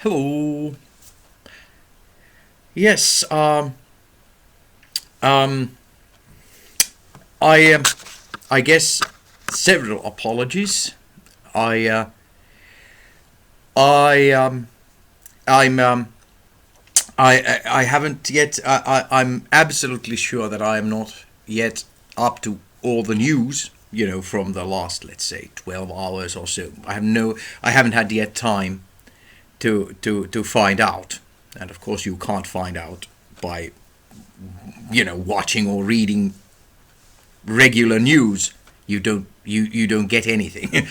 Hello. Yes. Um. I. I guess several apologies. I. I. I'm. I haven't yet. I'm absolutely sure that I am not yet up to all the news. From the last, let's say, 12 hours or so. I have no. I haven't had yet time to find out. And of course, you can't find out by watching or reading regular news. You don't get anything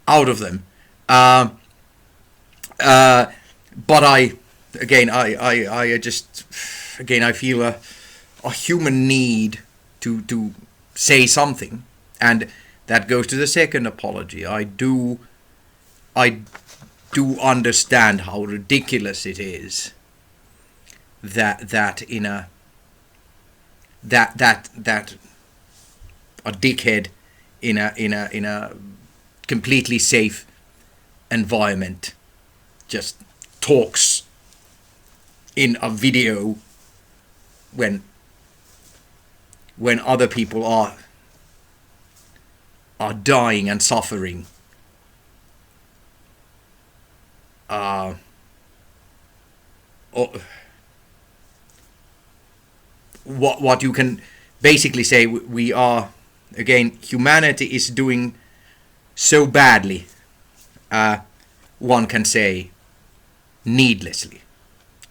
out of them. Uh, but I again I just again I feel a human need to say something, and that goes to the second apology. I do understand how ridiculous it is that in a that a dickhead in a completely safe environment just talks in a video when other people are dying and suffering. Uh, oh, what you can basically say, we are, again, humanity is doing so badly, one can say, needlessly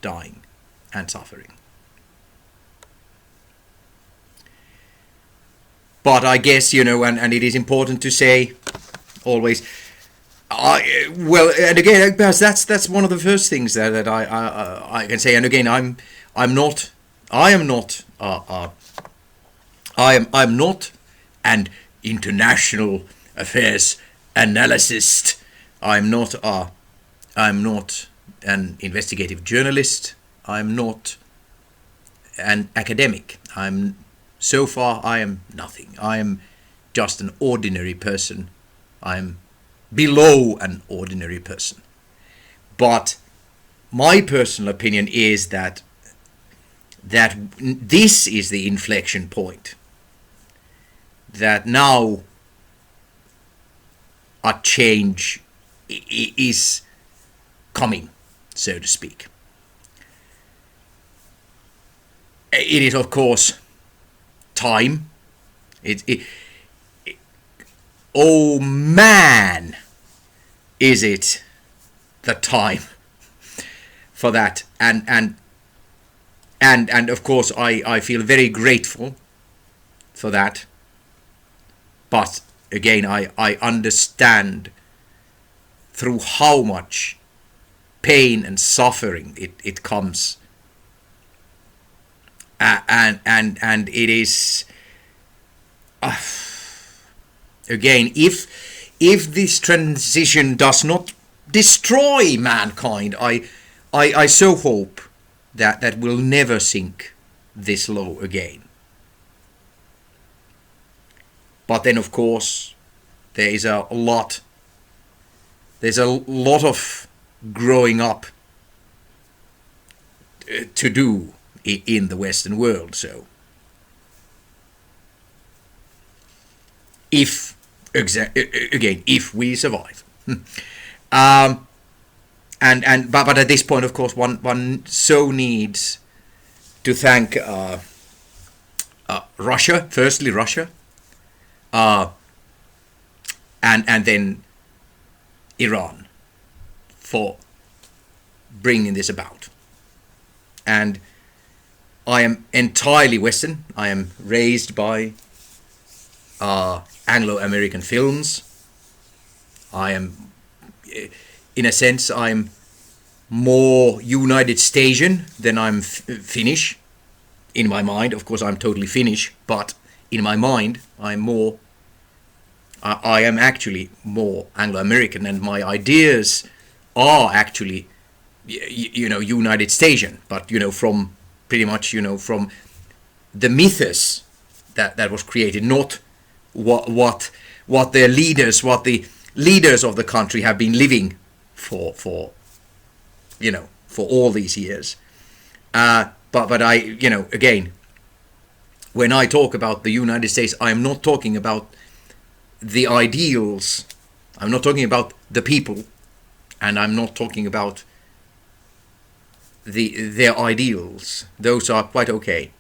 dying and suffering. But I guess, and it is important to say always, well, and again, perhaps that's one of the first things that I can say. And again, I'm not, I am not, I'm not an international affairs analyst. I'm not an investigative journalist. I'm not an academic. So far I am nothing. I am just an ordinary person. I'm below an ordinary person. But my personal opinion is that this is the inflection point. That now a change is coming, so to speak. It is, of course, time. Oh man, is it the time for that? And of course, I feel very grateful for that. But again, I understand through how much pain and suffering it comes. And it is, again, if this transition does not destroy mankind, I so hope that we'll never sink this low again. But then, of course, there's a lot of growing up to do in the Western world. So if we survive, but at this point, of course, one so needs to thank Russia, firstly Russia, and then Iran for bringing this about. And I am entirely Western. I am raised by Anglo-American films. I am, in a sense, I'm more United Stasian than I'm Finnish. In my mind, of course, I'm totally Finnish, but in my mind, I'm more. I am actually more Anglo-American, and my ideas are actually, United Stasian, but from pretty much, from the mythos that was created, not what the leaders of the country have been living for for all these years. But I, again, when I talk about the United States, I am not talking about the ideals. I'm not talking about the people, and I'm not talking about their ideals. Those are quite okay.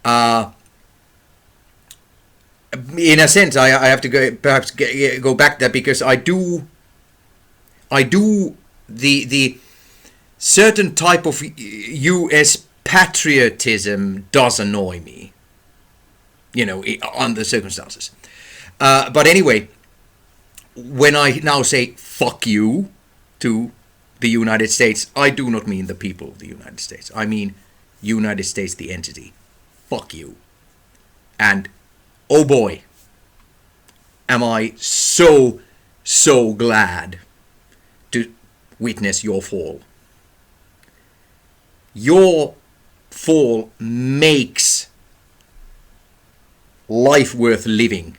In a sense, I have to go back there, because I do the certain type of U.S. patriotism does annoy me, under circumstances. But anyway, when I now say fuck you to the United States, I do not mean the people of the United States. I mean United States, the entity. Fuck you. And oh boy, am I so glad to witness your fall. Your fall makes life worth living.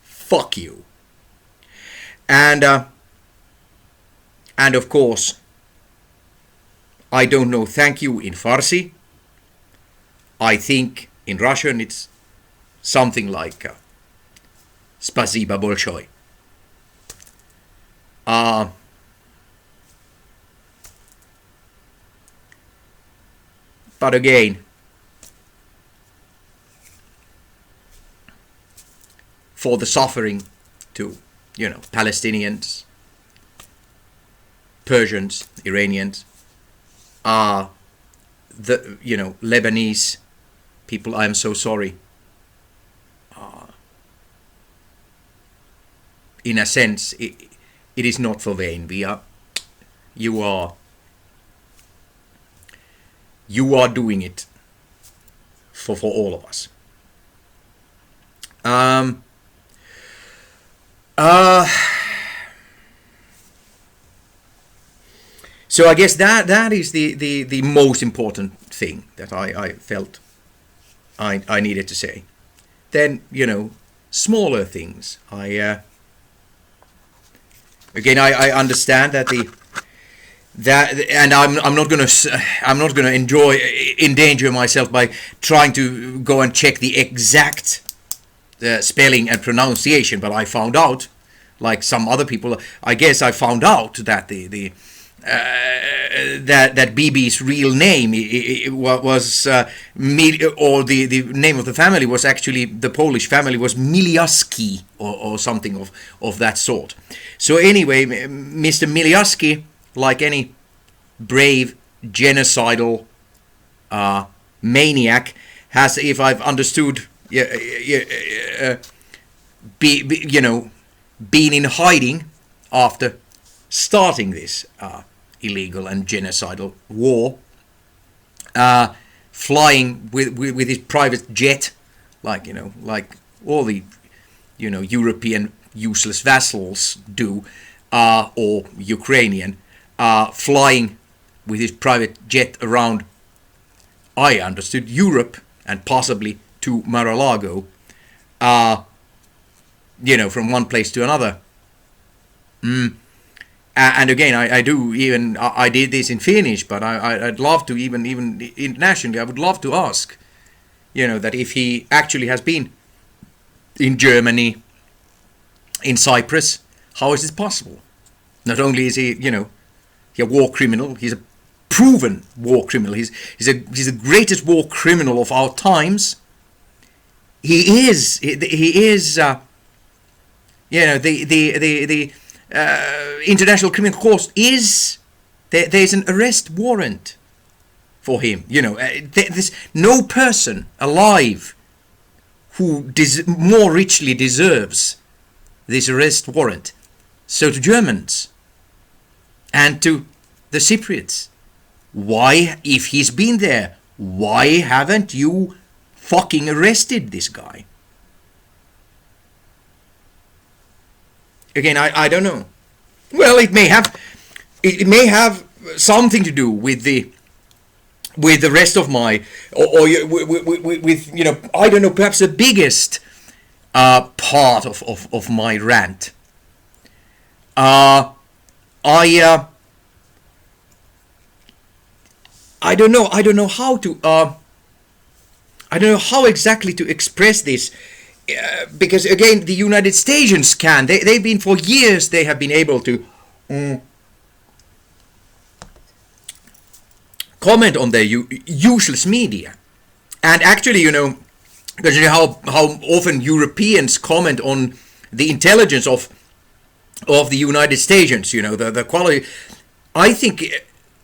Fuck you. And of course, I don't know thank you in Farsi. I think in Russian it's something like Spasiba bolshoi. But again, for the suffering to, Palestinians, Persians, Iranians, the, Lebanese people, I am so sorry. In a sense, it is not for vain. You are doing it for all of us. So I guess that is the most important thing that I felt I needed to say. Then, smaller things. I understand that and I'm not gonna endanger myself by trying to go and check the exact spelling and pronunciation, but I found out, like some other people, I guess I found out that that BB's real name was or the name of the family was actually, the Polish family was Miliaski or something of that sort. So anyway, Mr. Miliaski, like any brave genocidal maniac, has, if I've understood, been in hiding after starting this illegal and genocidal war, flying with his private jet, like all the European useless vassals do, or Ukrainian, flying with his private jet around, I understood, Europe and possibly to Mar-a-Lago, from one place to another. And again, I did this in Finnish, but I'd love to, even internationally, I would love to ask, that if he actually has been in Germany, in Cyprus, how is this possible? Not only is he, a war criminal, he's a proven war criminal. He's the greatest war criminal of our times. He is the International Criminal Court is there's an arrest warrant for him. There's no person alive who more richly deserves this arrest warrant. So to Germans and to the Cypriots, why, if he's been there, why haven't you fucking arrested this guy? Again, I don't know. Well, it may have something to do with the rest of my, or with I don't know, perhaps the biggest part of my rant. I don't know. I don't know how to. I don't know how exactly to express this, because again, the United States can. They've been for years. They have been able to comment on their useless media, and actually, considering how often Europeans comment on the intelligence of the United States, the quality. I think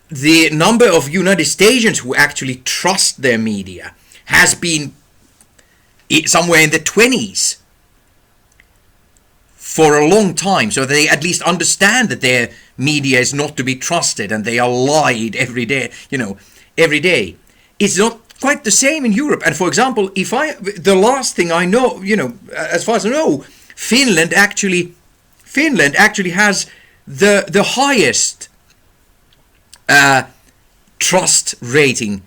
the number of United States who actually trust their media has been somewhere in the 20s for a long time, so they at least understand that their media is not to be trusted and they are lied every day, every day. It's not quite the same in Europe. And for example, the last thing I know, as far as I know, Finland actually has the highest trust rating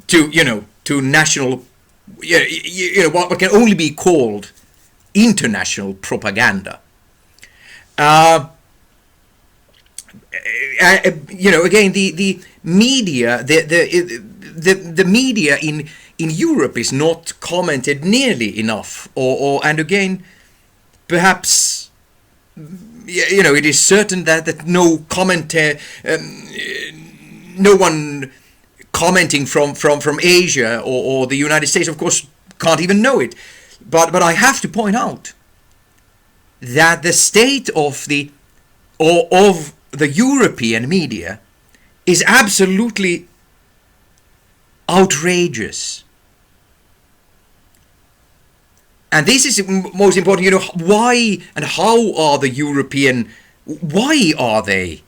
to national, what can only be called international propaganda. Again, the media, the media in Europe is not commented nearly enough, and again, perhaps, it is certain that no commenter, no one commenting from Asia or the United States, of course, can't even know it. But I have to point out that the state of the European media is absolutely outrageous. And this is most important, why and how are why are they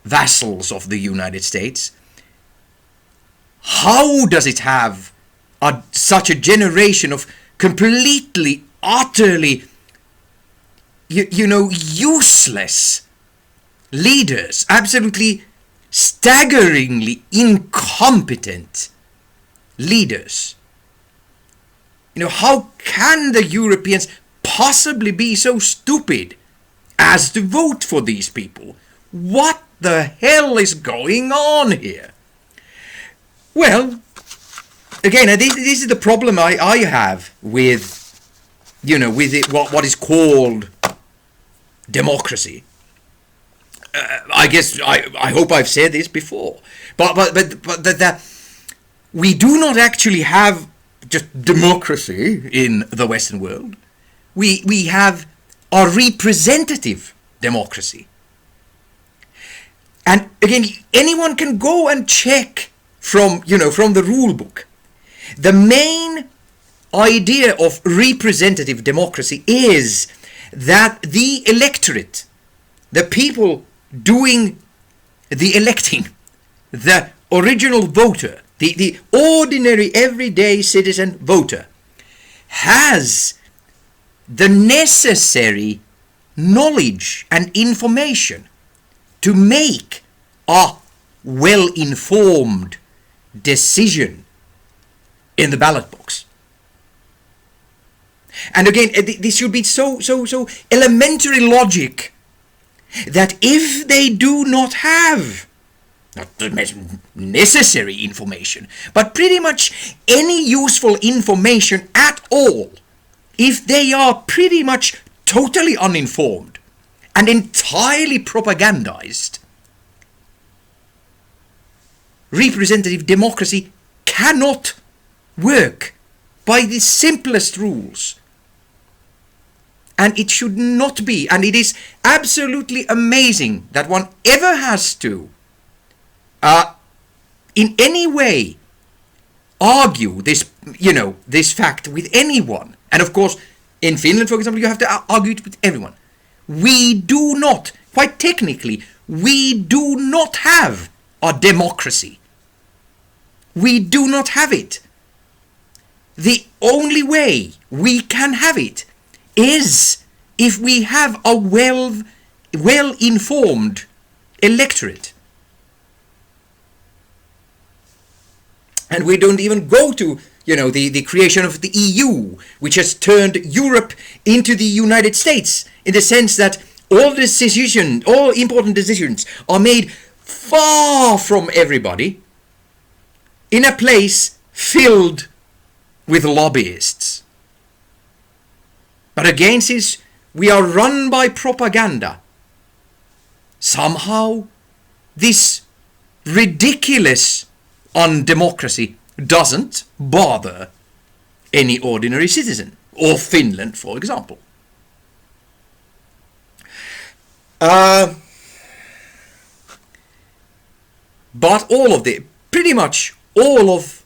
vassals of the United States? How does it have such a generation of completely, utterly, useless leaders, absolutely staggeringly incompetent leaders? How can the Europeans possibly be so stupid as to vote for these people? What the hell is going on here? Well, again, this is the problem I have with, what is called democracy. I guess I hope I've said this before, but that we do not actually have just democracy in the Western world. We have a representative democracy. And again, anyone can go and check from the rule book. The main idea of representative democracy is that the electorate, the people doing the electing, the original voter, the ordinary everyday citizen voter, has the necessary knowledge and information to make a well-informed decision in the ballot box. And again, this should be so elementary logic that if they do not have not the necessary information, but pretty much any useful information at all, if they are pretty much totally uninformed and entirely propagandized, representative democracy cannot work by the simplest rules. And it should not be. And it is absolutely amazing that one ever has to, in any way, argue this, this fact with anyone. And of course, in Finland, for example, you have to argue it with everyone. We do not, quite technically, we do not have a democracy. We do not have it. The only way we can have it is if we have a well-informed electorate. And we don't even go to, the creation of the EU, which has turned Europe into the United States, in the sense that all important decisions are made far from everybody in a place filled with lobbyists. But again, since we are run by propaganda, somehow this ridiculous undemocracy doesn't bother any ordinary citizen, or Finland, for example. But pretty much all of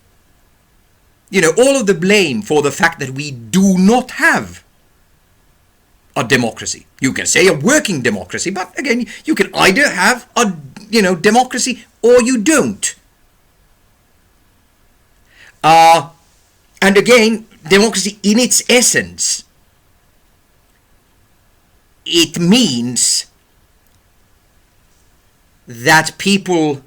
the blame for the fact that we do not have a democracy. You can say a working democracy, but again, you can either have a democracy or you don't. And again, democracy in its essence, it means that people,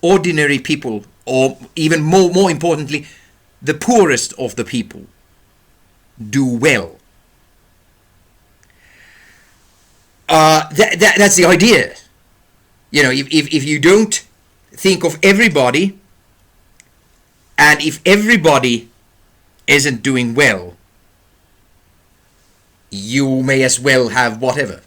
ordinary people, or even more importantly, the poorest of the people, do well. That's the idea. If you don't think of everybody, and if everybody isn't doing well, you may as well have whatever,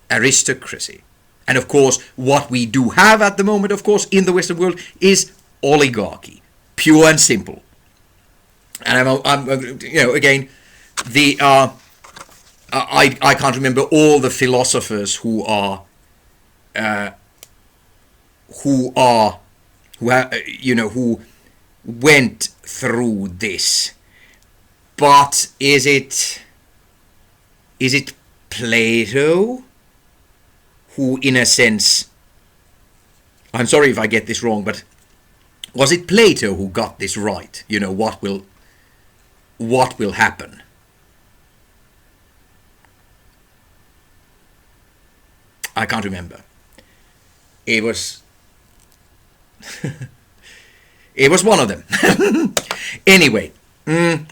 aristocracy. And of course, what we do have at the moment, of course, in the Western world is oligarchy, pure and simple. And I'm again, I can't remember all the philosophers who went through this. But is it Plato who, in a sense, I'm sorry if I get this wrong, but was it Plato who got this right? What will happen? I can't remember. It was one of them. Anyway, and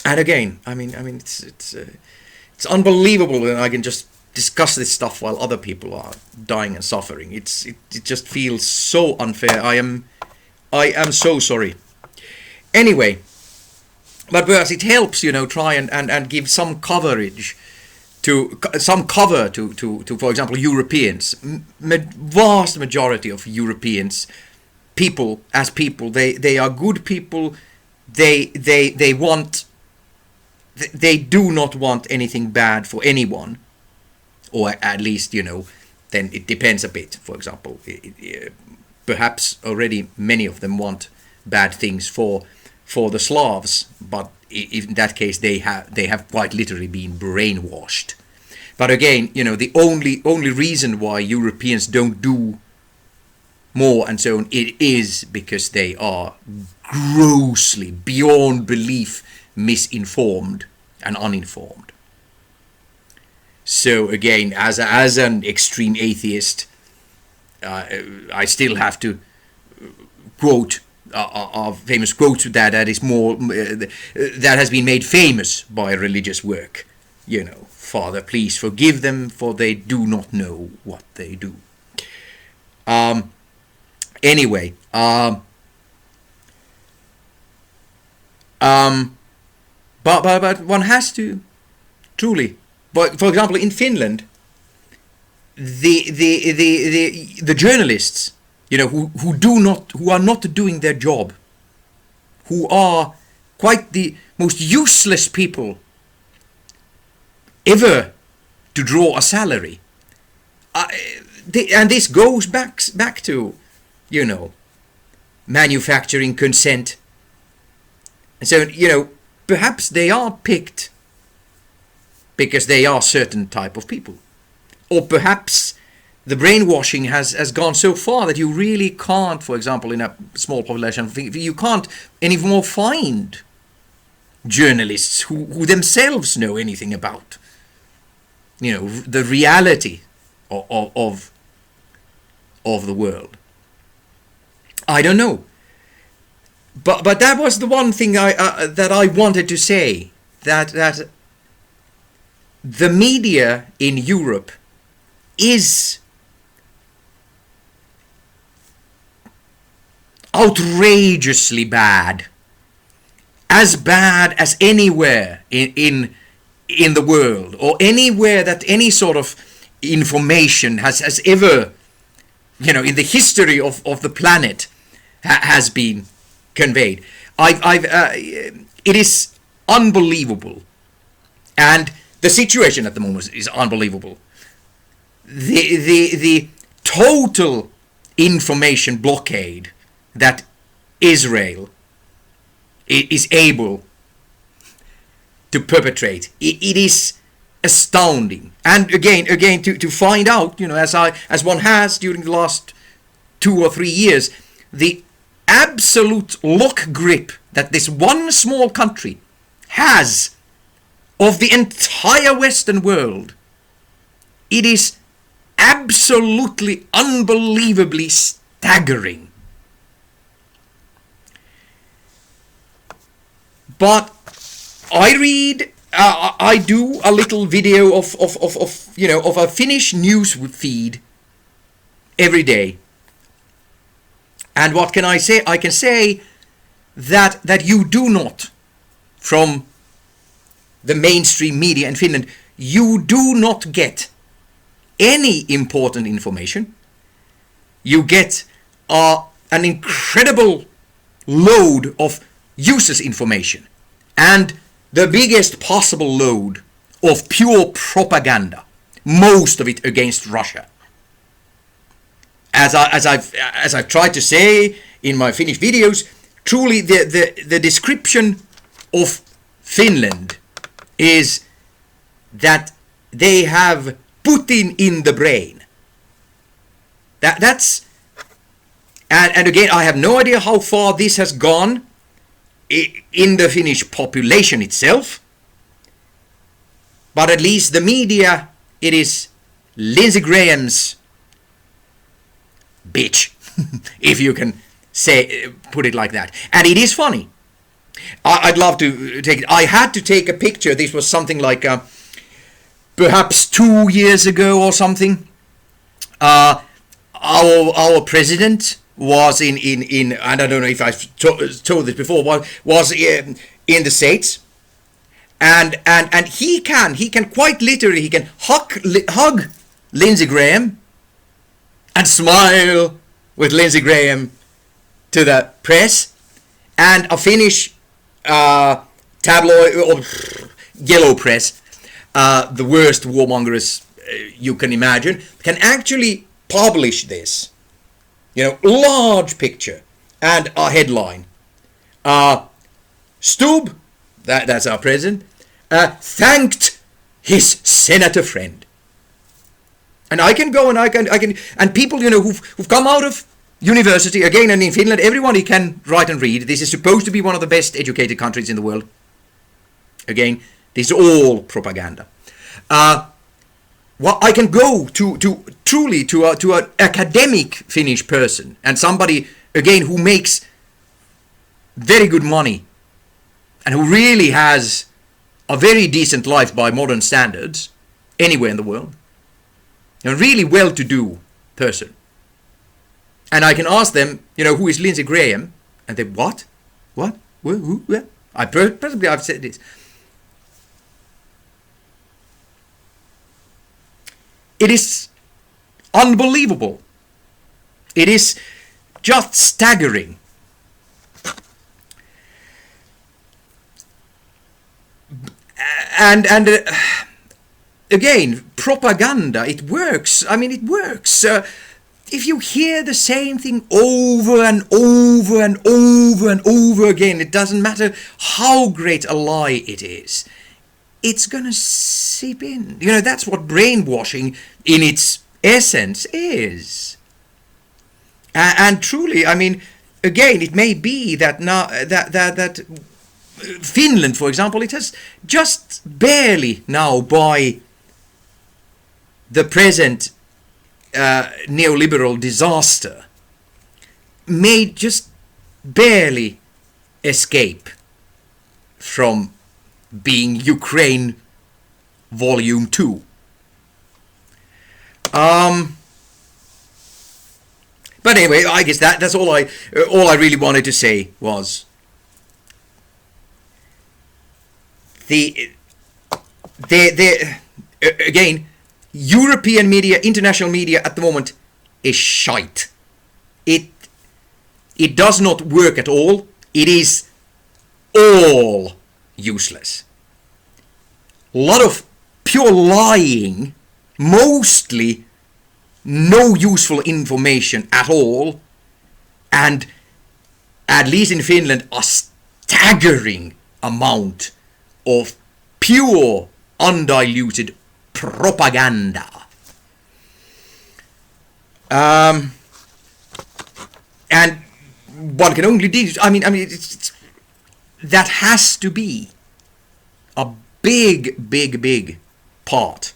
again, I mean, it's unbelievable that I can just discuss this stuff while other people are dying and suffering. It just feels so unfair. I am so sorry. Anyway, but perhaps it helps, try and give some coverage to for example, Europeans. Vast majority of Europeans, they are good people. They do not want anything bad for anyone, or at least, then it depends a bit. For example, perhaps already many of them want bad things for the Slavs, but in that case they have quite literally been brainwashed. But again, the only reason why Europeans don't do more and so on, it is because they are grossly, beyond belief, misinformed and uninformed. So again, as an extreme atheist, I still have to quote a famous quote that has been made famous by religious work. Father, please forgive them, for they do not know what they do. Anyway, but one has to truly. But for example, in Finland, the journalists, who are not doing their job, who are quite the most useless people ever to draw a salary, and this goes back to manufacturing consent, and so perhaps they are picked because they are certain type of people, or perhaps the brainwashing has gone so far that you really can't, for example, in a small population, you can't anymore find journalists who themselves know anything about the reality of the world. I don't know, but that was the one thing that I wanted to say, that the media in Europe is outrageously bad as anywhere in the world, or anywhere that any sort of information has ever, in the history of the planet has been conveyed. It is unbelievable, and the situation at the moment is unbelievable. The total information blockade that Israel is able to perpetrate, it is astounding. And again to find out, as one has during the last 2 or 3 years, the absolute lock grip that this one small country has of the entire Western world. It is absolutely unbelievably staggering. But I do a little video of a Finnish news feed every day. And what can I say? I can say that you do not, from the mainstream media in Finland, you do not get any important information. You get an incredible load of useless information, and the biggest possible load of pure propaganda, most of it against Russia. As I've tried to say in my Finnish videos, truly the description of Finland is that they have Putin in the brain. That's and again, I have no idea how far this has gone in the Finnish population itself, but at least the media, it is Lindsey Graham's bitch, if you can put it like that. And it is funny. I'd love to take it. I had to take a picture. This was something like perhaps 2 years ago or something. Our president was in and I don't know if I've told this before, was in the States, and he can quite literally, he can hug Lindsey Graham and smile with Lindsey Graham to the press, and a Finnish tabloid or yellow press, the worst warmongers you can imagine, can actually publish this. Large picture and a headline. Stubb, that's our president, thanked his senator friend. And I can go and I can, and people, who've come out of university, again, and in Finland, everyone can write and read. This is supposed to be one of the best educated countries in the world. Again, this is all propaganda. Well, I can go to truly to an academic Finnish person, and somebody, again, who makes very good money and who really has a very decent life by modern standards anywhere in the world. A really well-to-do person. And I can ask them, who is Lindsey Graham? And they, what? What? Who? Possibly I've said this. It is unbelievable. It is just staggering. And again, propaganda, it works. I mean, it works. If you hear the same thing over and over and over and over again, it doesn't matter how great a lie it is, it's going to seep in. That's what brainwashing in its essence is. And truly, I mean, again, it may be that now that Finland, for example, it has just barely now, by the present neoliberal disaster, may just barely escape from being Ukraine Volume 2. But anyway, I guess that's all I really wanted to say was the again, European media, international media at the moment is shite. It does not work at all. It is all useless. A lot of pure lying, mostly no useful information at all, and at least in Finland a staggering amount of pure undiluted propaganda. And one can only that has to be a big part,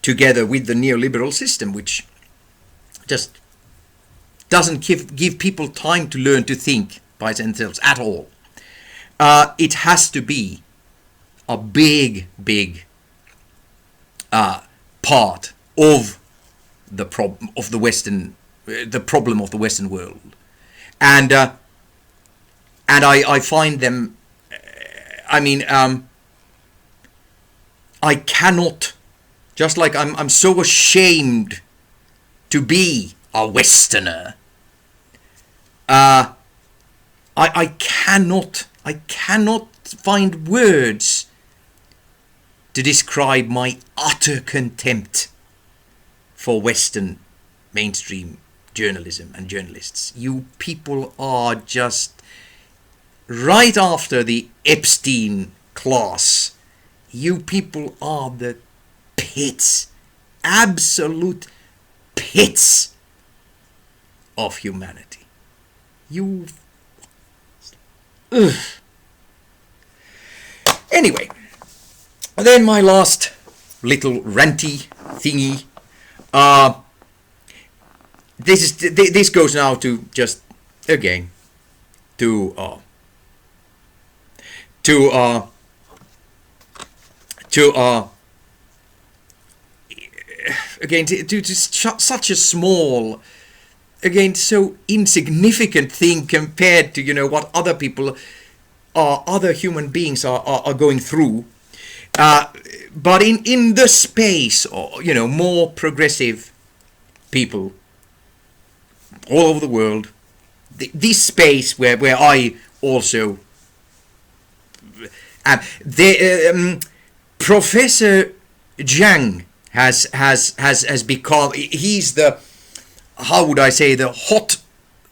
together with the neoliberal system, which just doesn't give people time to learn to think by themselves at all. It has to be a big part of the problem of the Western world, and I find them. I cannot. Just like I'm so ashamed to be a Westerner. I cannot find words to describe my utter contempt for Western mainstream journalism and journalists. You people are just right after the Epstein class. You people are the pits, absolute pits of humanity. You... Ugh. Anyway, then my last little ranty thingy. This goes now to just again to such a small, again, so insignificant thing compared to what other people other human beings are going through, but in the space, more progressive people all over the world, this space where I also Professor Zhang has become, he's the, how would I say, the hot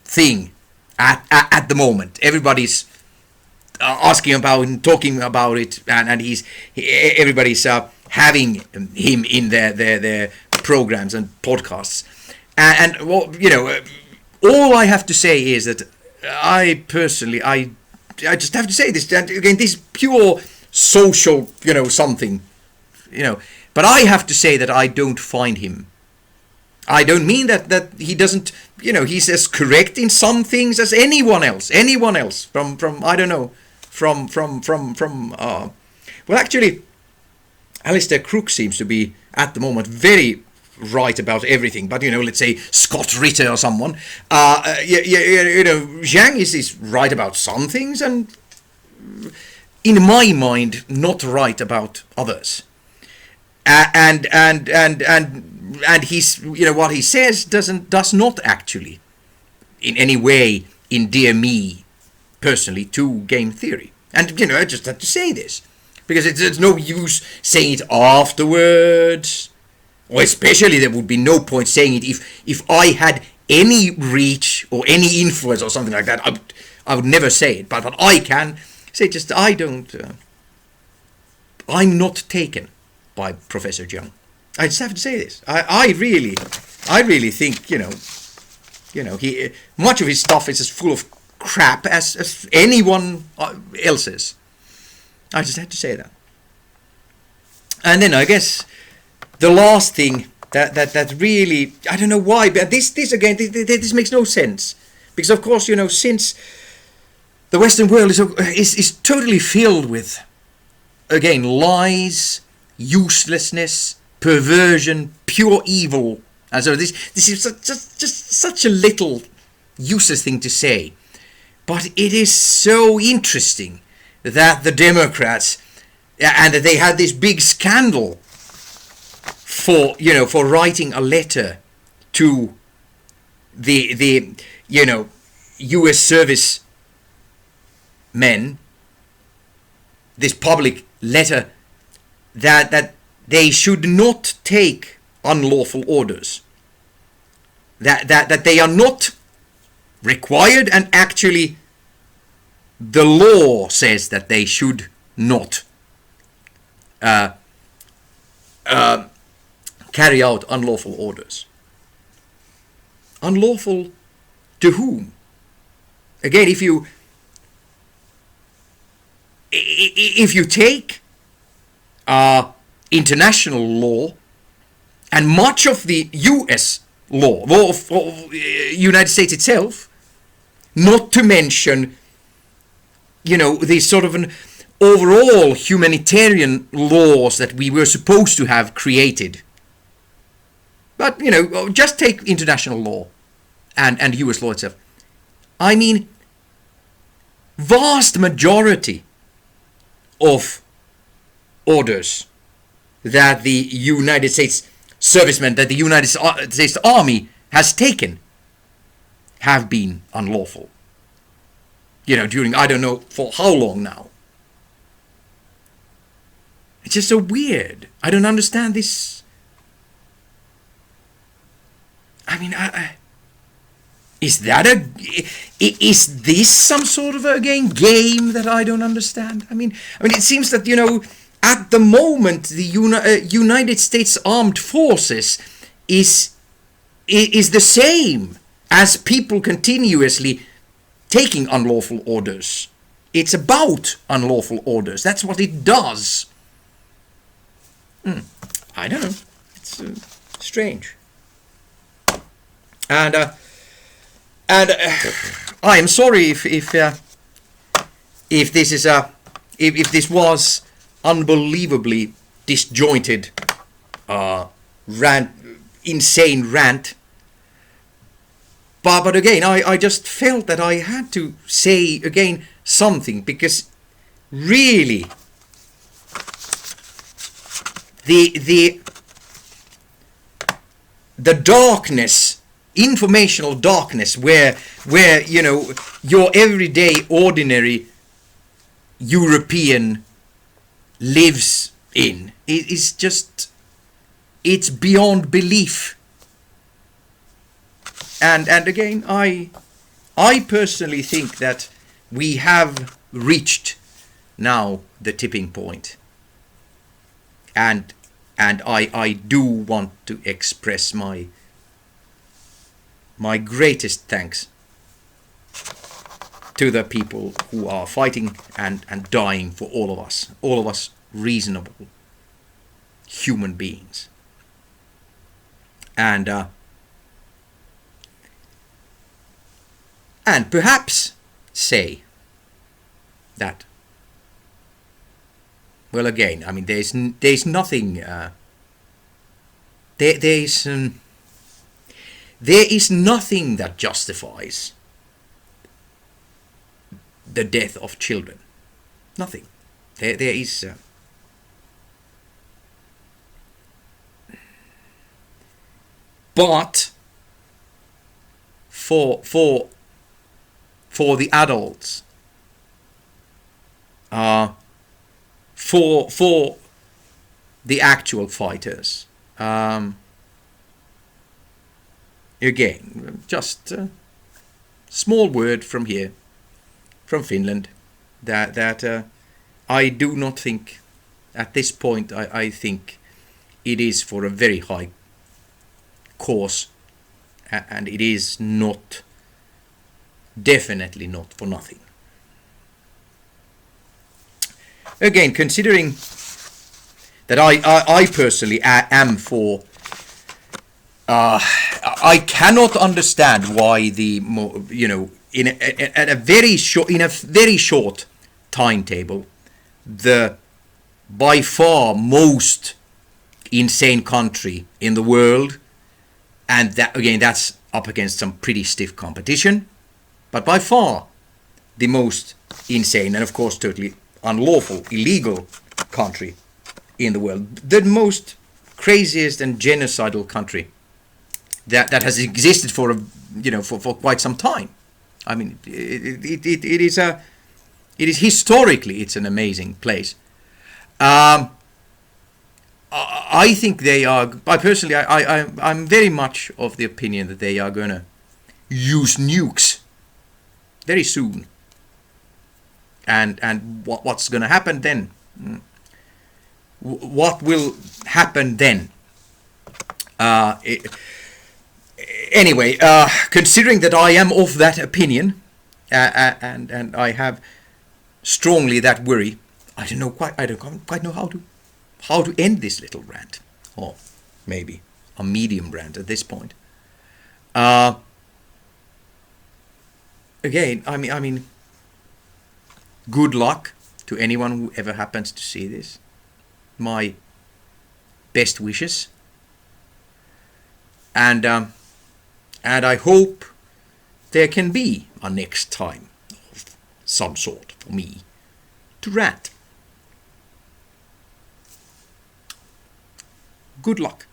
thing at the moment. Everybody's asking about and talking about it, and everybody's having him in their programs and podcasts. And well, all I have to say is that I personally, I just have to say this, and again, this pure social, something, but I have to say that I don't find him. I don't mean that he doesn't, he's as correct in some things as anyone else from I don't know, well, actually, Alistair Crook seems to be at the moment very right about everything, but let's say Scott Ritter or someone, Zhang is right about some things, and in my mind not right about others, and he's, what he says does not actually in any way endear me personally to game theory. And I just have to say this because it's no use saying it afterwards. Or especially there would be no point saying it if I had any reach or any influence or something like that. I would never say it. But I can say just I'm not taken by Professor Zhang. I just have to say this. I really think he much of his stuff is as full of crap as anyone else's. I just had to say that. And then I guess the last thing that really, I don't know why, but this again, this makes no sense. Because of course, since the Western world is totally filled with, again, lies, uselessness, perversion, pure evil. And so this is just such a little useless thing to say. But it is so interesting that the Democrats, and that they had this big scandal for writing a letter to the U.S. service men, this public letter that they should not take unlawful orders, that they are not required, and actually the law says that they should not carry out unlawful orders. Unlawful to whom? Again, if you take international law and much of the U.S. law of United States itself, not to mention, the sort of an overall humanitarian laws that we were supposed to have created. But, just take international law and U.S. law itself. I mean, vast majority of orders that the United States servicemen, that the United States Army has taken, have been unlawful. During, I don't know for how long now. It's just so weird. I don't understand this. I mean, is this some sort of game that I don't understand? I mean, it seems that at the moment the United States Armed Forces is the same as people continuously taking unlawful orders. It's about unlawful orders. That's what it does. I don't know. It's strange. And I am sorry if this is if this was unbelievably disjointed, insane rant. But again, I just felt that I had to say again something, because really the darkness, informational darkness, where your everyday ordinary European lives in, is just, it's beyond belief. And again, I personally think that we have reached now the tipping point. And I do want to express my greatest thanks to the people who are fighting and dying for all of us reasonable human beings. And perhaps say that, well, again, I mean, there's nothing, there is nothing that justifies the death of children. Nothing. There is. But for the adults, for the actual fighters, again, just a small word from here, from Finland, that I do not think, at this point, I think it is for a very high cause, and it is not, definitely not for nothing. Again, considering that I personally am for, I cannot understand why in a very short timetable, the by far most insane country in the world, and that again, that's up against some pretty stiff competition, but by far the most insane and of course totally unlawful, illegal country in the world, the most craziest and genocidal country that has existed for for quite some time. I mean, it is historically, it's an amazing place. I think they are. I personally, I'm very much of the opinion that they are gonna use nukes very soon. And what's gonna happen then? What will happen then? Anyway, considering that I am of that opinion, and I have strongly that worry, I don't quite know how to end this little rant, or maybe a medium rant at this point. Again, I mean, good luck to anyone who ever happens to see this. My best wishes, and I hope there can be a next time of some sort for me to rant. Good luck.